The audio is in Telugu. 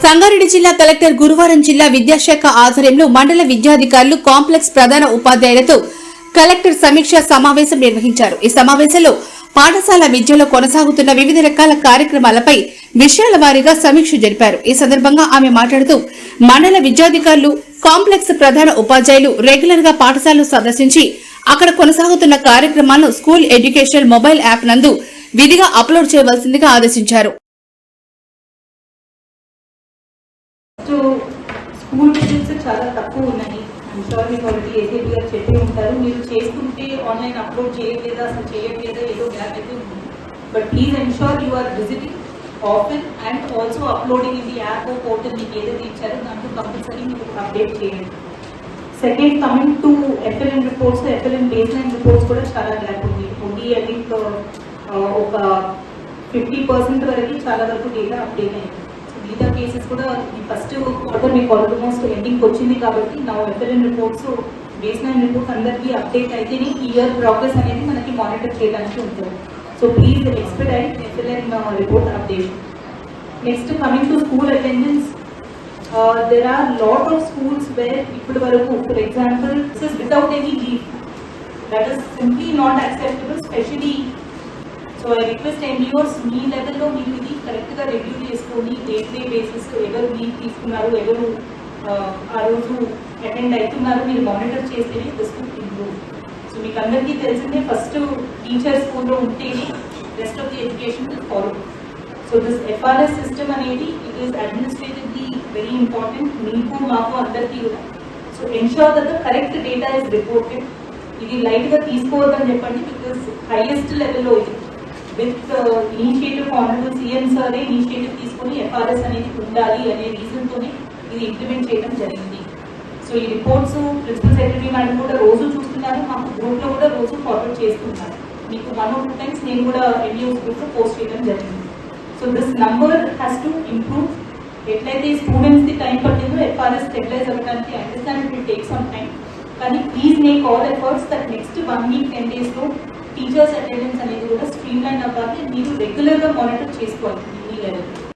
సంగారెడ్డి జిల్లా కలెక్టర్ గురువారం జిల్లా విద్యాశాఖ ఆధ్వర్యంలో మండల విద్యాధికారులు కాంప్లెక్స్ ప్రధాన ఉపాధ్యాయులతో కలెక్టర్ సమీక్ష సమావేశం నిర్వహించారు. ఈ సమావేశంలో పాఠశాల విద్యలో కొనసాగుతున్న వివిధ రకాల కార్యక్రమాలపై విషయాల వారీగా సమీక్ష జరిపారు. ఈ సందర్భంగా ఆమె మాట్లాడుతూ మండల విద్యాధికారులు కాంప్లెక్స్ ప్రధాన ఉపాధ్యాయులు రెగ్యులర్ గా పాఠశాలను సందర్శించి అక్కడ కొనసాగుతున్న కార్యక్రమాలను స్కూల్ ఎడ్యుకేషన్ మొబైల్ యాప్ నందు విధిగా అప్లోడ్ చేయవలసిందిగా ఆదేశించారు. స్కూల్ విజిట్స్ చాలా తక్కువ ఉన్నాయి. ఐమ్ షూర్ మీకు ఆల్రెడీ ఏసీపీ గారు చెప్పి ఉంటారు. మీరు చేస్తుంటే ఆన్లైన్ అప్లోడ్ చేయట్లేదా, అసలు చేయట్లేదా, ఏదో గ్యాప్ అయితే ఉంది. But please ensure you are visiting often and also uploading in the app portal మీకు ఏదైతే ఇచ్చారో దాంట్లో కంపల్సరీ మీకు అప్డేట్ చేయండి. Second, coming to FLN reports, FLN base line reports కూడా చాలా గ్యాప్ ఉంది. ఓన్లీ ఐ థింక్ ఒక 50% వరకు చాలా వరకు డేటా అప్డేట్ అయింది. మిగతా కేసెస్ కూడా ఈ ఫస్ట్ క్వార్టర్ మీకు ఆల్మోస్ట్ ఎండింగ్ వచ్చింది కాబట్టి నా FLN reports base line reports అందరికీ అప్డేట్ అయితేనే ఈ ఇయర్ ప్రోగ్రెస్ అనేది మనకి మానిటర్ చేయడానికి ఉంటుంది. So please expect FLN report updation. Next, coming to school attendance, there are lot of schools where ippudi varaku, for example, this is without any leave. That is simply not acceptable, especially. So I request MDOs మీ లెవెల్లో మీరు ఇది కరెక్ట్గా రివ్యూ చేసుకొని డే బేసిస్ ఎవరు లీవ్ తీసుకున్నారు, ఎవరు ఆ రోజు అటెండ్ అవుతున్నారు మీరు మానిటర్ చేస్తేనే దిస్ విల్ ఇంప్రూవ్. సో మీకు అందరికీ తెలిసిందే, ఫస్ట్ టీచర్ స్కూల్లో ఉంటేనే rest of the education will follow. So this FRS system అనేది it is administratively very important మీకు మాకు అందరికీ కూడా. So ensure that the correct data is reported. ఇది లైట్గా తీసుకోవద్దని చెప్పండి, బికాస్ హైయెస్ట్ లెవెల్లో ఇది విత్ ఇనిషియేటివ్ ఆనరబుల్ సీఎం సారే ఇనిషియేటివ్ తీసుకొని FRS అనేది ఉండాలి అనే రీజన్తోనే ఇది ఇంప్లిమెంట్ చేయడం జరిగింది. సో ఈ రిపోర్ట్స్ ప్రిన్సిపల్ సెక్రటరీ మేడం కూడా రోజు చూస్తున్నారు, మాకు గ్రూప్లో కూడా రోజు ఫార్వర్డ్ చేస్తున్నారు. మీకు 1 or 2 times నేను కూడా MDOs గ్రూప్లో పోస్ట్ చేయడం జరిగింది. So this number has to improve. ఎట్లయితే స్టూడెంట్స్కి టైం పట్టిందో FRS స్టెబిలైజ్ అవ్వడానికి, understand it will take some time, కానీ please make all efforts that next 1 week 10 daysలో టీచర్స్ అటెండెన్స్ అనేది కూడా స్ట్రీమ్ లైన్ అవ్వాలి. మీరు రెగ్యులర్గా మానిటర్ చేసుకోవాలి మీ లెవెల్.